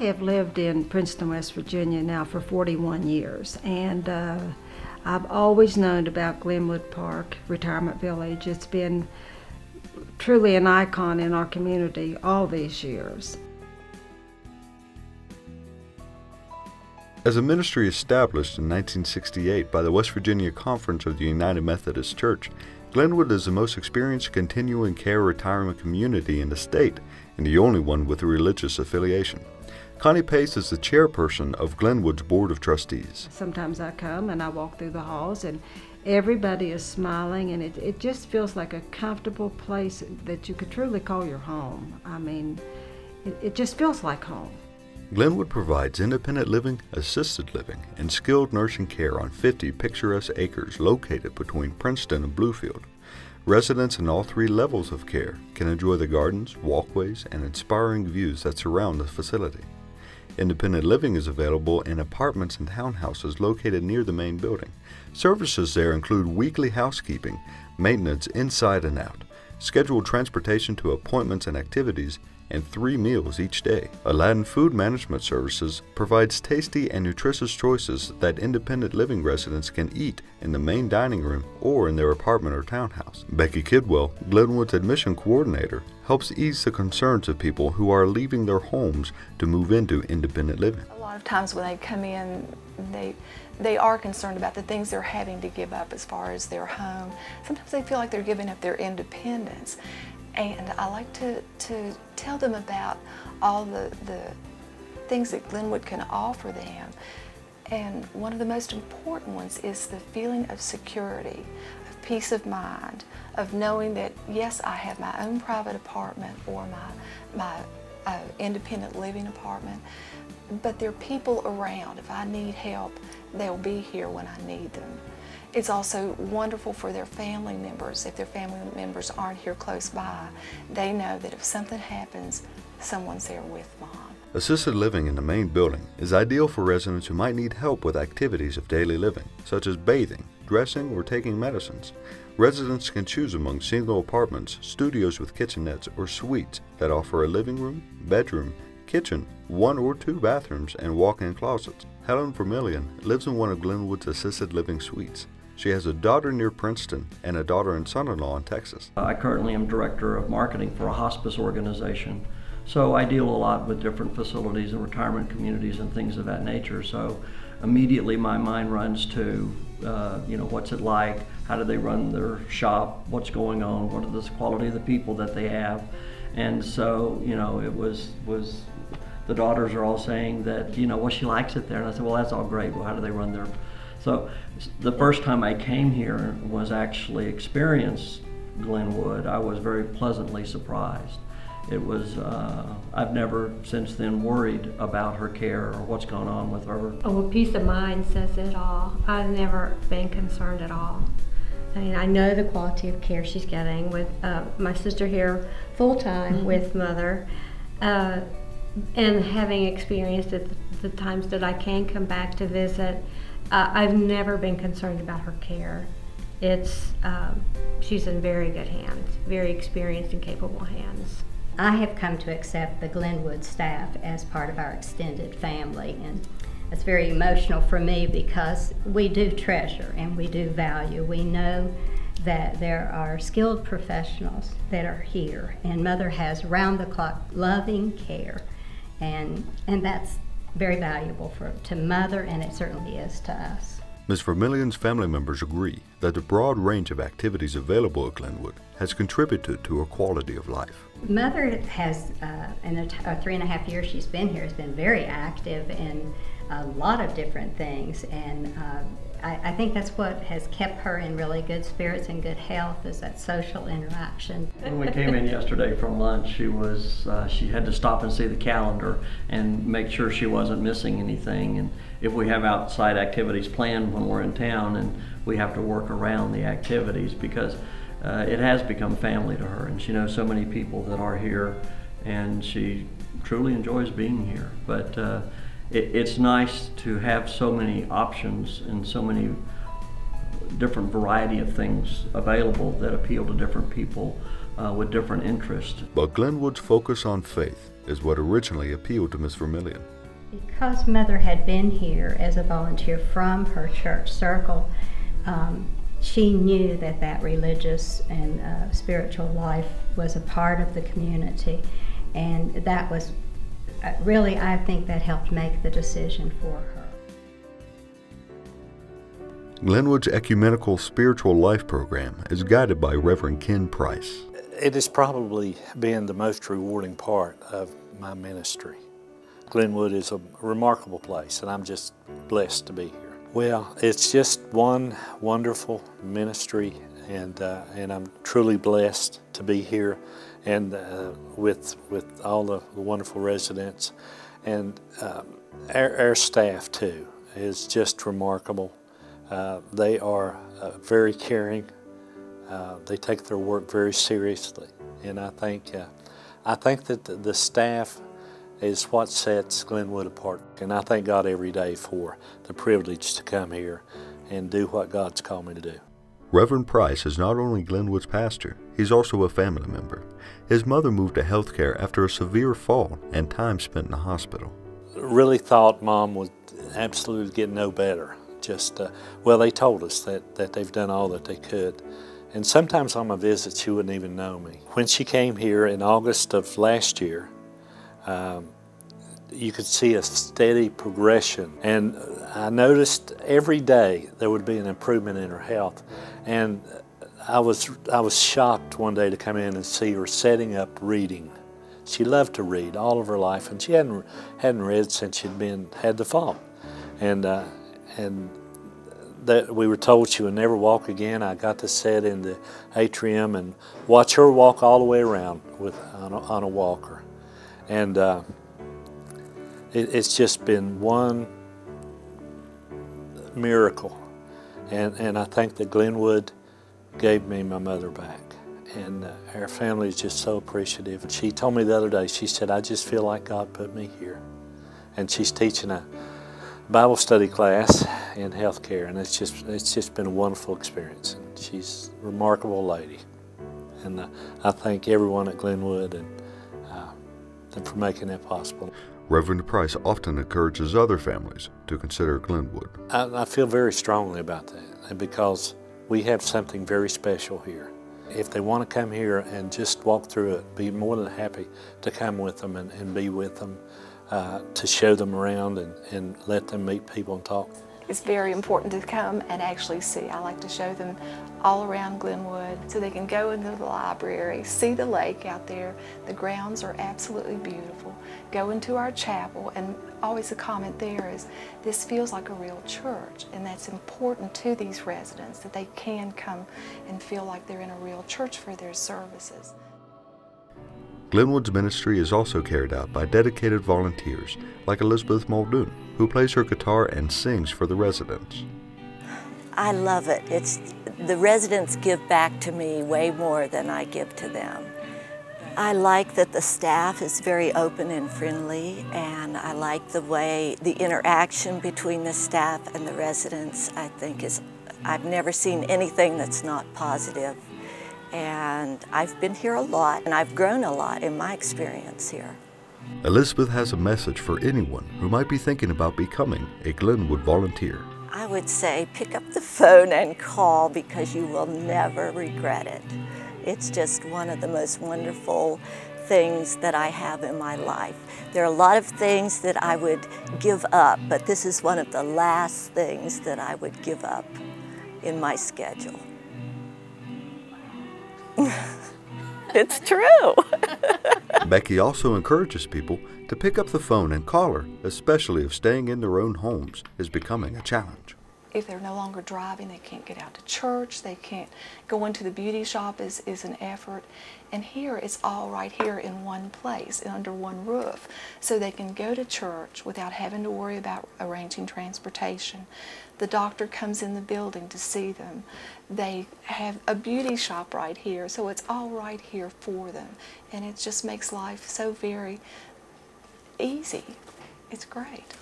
have lived in Princeton, West Virginia now for 41 years, and I've always known about GlenWood Park Retirement VIlliage. It's been truly an icon in our community all these years. As a ministry established in 1968 by the West Virginia Conference of the United Methodist Church, GlenWood is the most experienced continuing care retirement community in the state and the only one with a religious affiliation. Connie Pace is the chairperson of GlenWood's Board of Trustees. Sometimes I come and I walk through the halls and everybody is smiling, and it just feels like a comfortable place that you could truly call your home. I mean, it just feels like home. GlenWood provides independent living, assisted living, and skilled nursing care on 50 picturesque acres located between Princeton and Bluefield. Residents in all 3 levels of care can enjoy the gardens, walkways, and inspiring views that surround the facility. Independent living is available in apartments and townhouses located near the main building. Services there include weekly housekeeping, maintenance inside and out, scheduled transportation to appointments and activities, and 3 meals each day. Aladdin Food Management Services provides tasty and nutritious choices that independent living residents can eat in the main dining room or in their apartment or townhouse. Becky Kidwell, GlenWood's admission coordinator, helps ease the concerns of people who are leaving their homes to move into independent living. A lot of times when they come in, they are concerned about the things they're having to give up as far as their home. Sometimes they feel like they're giving up their independence. And I like to tell them about all the things that GlenWood can offer them. And one of the most important ones is the feeling of security, of peace of mind, of knowing that, yes, I have my own private apartment or my independent living apartment, but there are people around. If I need help, they'll be here when I need them. It's also wonderful for their family members. If their family members aren't here close by, they know that if something happens, someone's there with Mom. Assisted living in the main building is ideal for residents who might need help with activities of daily living, such as bathing, dressing, or taking medicines. Residents can choose among single apartments, studios with kitchenettes, or suites that offer a living room, bedroom, kitchen, 1 or 2 bathrooms, and walk-in closets. Helen Vermillion lives in one of GlenWood's assisted living suites. She has a daughter near Princeton and a daughter and son-in-law in Texas. I currently am director of marketing for a hospice organization, so I deal a lot with different facilities and retirement communities and things of that nature. So immediately my mind runs to, what's it like? How do they run their shop? What's going on? What are the quality of the people that they have? And so, it was the daughters are all saying that, well, she likes it there. And I said, well, that's all great. Well, how do they run their... So the first time I came here was actually experienced GlenWood. I was very pleasantly surprised. It was, I've never since then worried about her care or what's going on with her. Oh, well, peace of mind says it all. I've never been concerned at all. I mean, I know the quality of care she's getting with my sister here full-time with Mother, and having experienced it the times that I can come back to visit, I've never been concerned about her care. She's in very good hands, very experienced and capable hands. I have come to accept the GlenWood staff as part of our extended family, and it's very emotional for me because we do treasure and we do value. We know that there are skilled professionals that are here, and Mother has round-the-clock loving care, and that's very valuable to Mother, and it certainly is to us. Ms. Vermillion's family members agree that the broad range of activities available at GlenWood has contributed to her quality of life. Mother has, in the 3.5 years she's been here, has been very active in a lot of different things, and I think that's what has kept her in really good spirits and good health, is that social interaction. When we came in yesterday from lunch, she had to stop and see the calendar and make sure she wasn't missing anything. And if we have outside activities planned when we're in town, and we have to work around the activities, because it has become family to her, and she knows so many people that are here, and she truly enjoys being here. But it's nice to have so many options and so many different variety of things available that appeal to different people with different interests. But GlenWood's focus on faith is what originally appealed to Ms. Vermillion. Because Mother had been here as a volunteer from her church circle, she knew that that religious and spiritual life was a part of the community, and that was really, I think that helped make the decision for her. GlenWood's Ecumenical Spiritual Life Program is guided by Reverend Ken Price. It has probably been the most rewarding part of my ministry. GlenWood is a remarkable place, and I'm just blessed to be here. Well, it's just one wonderful ministry, and I'm truly blessed to be here, and with all the wonderful residents, and our staff too is just remarkable. They are very caring. They take their work very seriously, and I think that the staff is what sets GlenWood apart. And I thank God every day for the privilege to come here and do what God's called me to do. Reverend Price is not only GlenWood's pastor, he's also a family member. His mother moved to healthcare after a severe fall and time spent in the hospital. Really thought Mom would absolutely get no better. Well, they told us that they've done all that they could. And sometimes on my visits, she wouldn't even know me. When she came here in August of last year, you could see a steady progression, and I noticed every day there would be an improvement in her health, and I was shocked one day to come in and see her setting up reading. She loved to read all of her life, and she hadn't read since she'd had the fall, and that we were told she would never walk again. I got to sit in the atrium and watch her walk all the way around on a walker. And it's just been one miracle. And I think that GlenWood gave me my mother back. And our family is just so appreciative. And she told me the other day, she said, I just feel like God put me here. And she's teaching a Bible study class in healthcare, and it's just been a wonderful experience. And she's a remarkable lady. And I thank everyone at GlenWood and for making that possible. Reverend Price often encourages other families to consider GlenWood. I feel very strongly about that, because we have something very special here. If they want to come here and just walk through it, be more than happy to come with them and be with them, to show them around and let them meet people and talk. It's very important to come and actually see. I like to show them all around GlenWood so they can go into the library, see the lake out there. The grounds are absolutely beautiful. Go into our chapel, and always a comment there is, this feels like a real church, and that's important to these residents, that they can come and feel like they're in a real church for their services. GlenWood's ministry is also carried out by dedicated volunteers like Elizabeth Muldoon, who plays her guitar and sings for the residents. I love it. The residents give back to me way more than I give to them. I like that the staff is very open and friendly, and I like the way the interaction between the staff and the residents, I think I've never seen anything that's not positive. And I've been here a lot, and I've grown a lot in my experience here. Elizabeth has a message for anyone who might be thinking about becoming a GlenWood volunteer. I would say pick up the phone and call, because you will never regret it. It's just one of the most wonderful things that I have in my life. There are a lot of things that I would give up, but this is one of the last things that I would give up in my schedule. It's true. Becky also encourages people to pick up the phone and call her, especially if staying in their own homes is becoming a challenge. If they're no longer driving, they can't get out to church, they can't go into the beauty shop is an effort. And here, it's all right here in one place, under one roof. So they can go to church without having to worry about arranging transportation. The doctor comes in the building to see them. They have a beauty shop right here, so it's all right here for them. And it just makes life so very easy. It's great.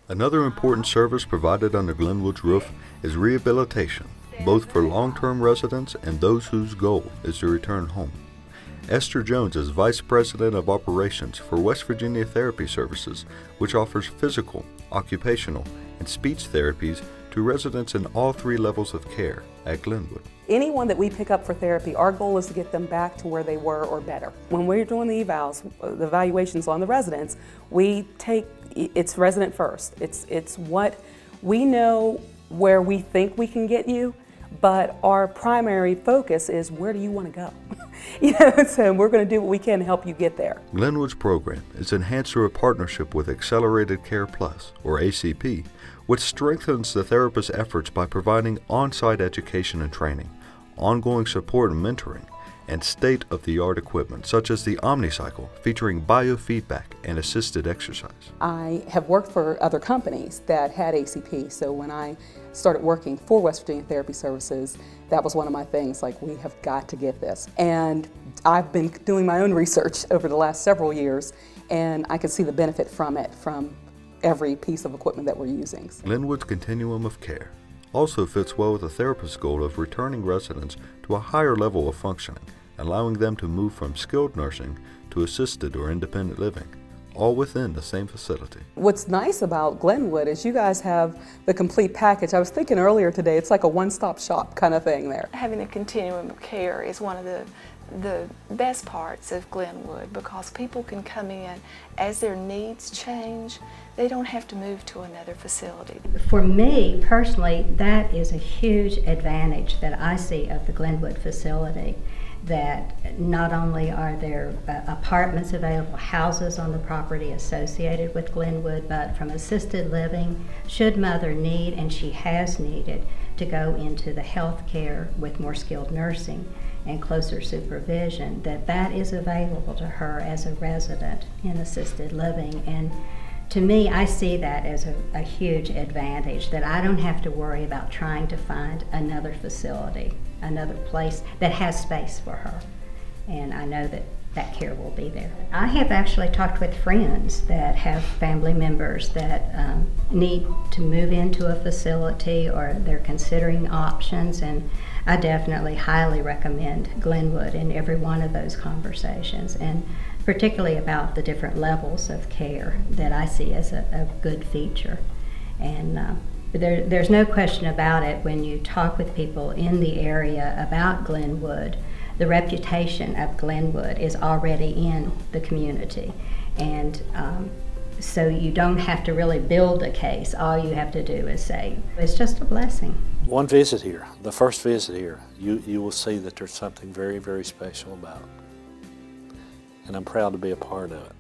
Another important service provided under GlenWood's roof is rehabilitation, both for long-term residents and those whose goal is to return home. Esther Jones is Vice President of Operations for West Virginia Therapy Services, which offers physical, occupational, and speech therapies to residents in all 3 levels of care at GlenWood. Anyone that we pick up for therapy, our goal is to get them back to where they were or better. When we're doing the evals, the evaluations on the residents, we take, it's resident first. It's what we know where we think we can get you, but our primary focus is where do you want to go? So we're going to do what we can to help you get there. GlenWood's program is enhanced through a partnership with Accelerated Care Plus, or ACP, which strengthens the therapist's efforts by providing on-site education and training, ongoing support and mentoring, and state-of-the-art equipment such as the Omnicycle featuring biofeedback and assisted exercise. I have worked for other companies that had ACP, so when I started working for West Virginia Therapy Services, that was one of my things, like, we have got to get this. And I've been doing my own research over the last several years, and I could see the benefit from it, from every piece of equipment that we're using. GlenWood's continuum of care also fits well with the therapist's goal of returning residents to a higher level of functioning, allowing them to move from skilled nursing to assisted or independent living, all within the same facility. What's nice about GlenWood is you guys have the complete package. I was thinking earlier today, it's like a one-stop shop kind of thing there. Having a continuum of care is one of the best parts of GlenWood, because people can come in as their needs change. They don't have to move to another facility. For me personally, that is a huge advantage that I see of the GlenWood facility, that not only are there apartments available, houses on the property associated with GlenWood, but from assisted living, should mother need, and she has needed, to go into the health care with more skilled nursing and closer supervision, that is available to her as a resident in assisted living. And to me, I see that as a huge advantage, that I don't have to worry about trying to find another facility, another place that has space for her. And I know that that care will be there. I have actually talked with friends that have family members that need to move into a facility, or they're considering options, and I definitely highly recommend GlenWood in every one of those conversations, and particularly about the different levels of care that I see as a good feature. And there's no question about it, when you talk with people in the area about GlenWood, the reputation of GlenWood is already in the community. And so you don't have to really build a case. All you have to do is say, it's just a blessing. One visit here, the first visit here, you will see that there's something very, very special about it. And I'm proud to be a part of it.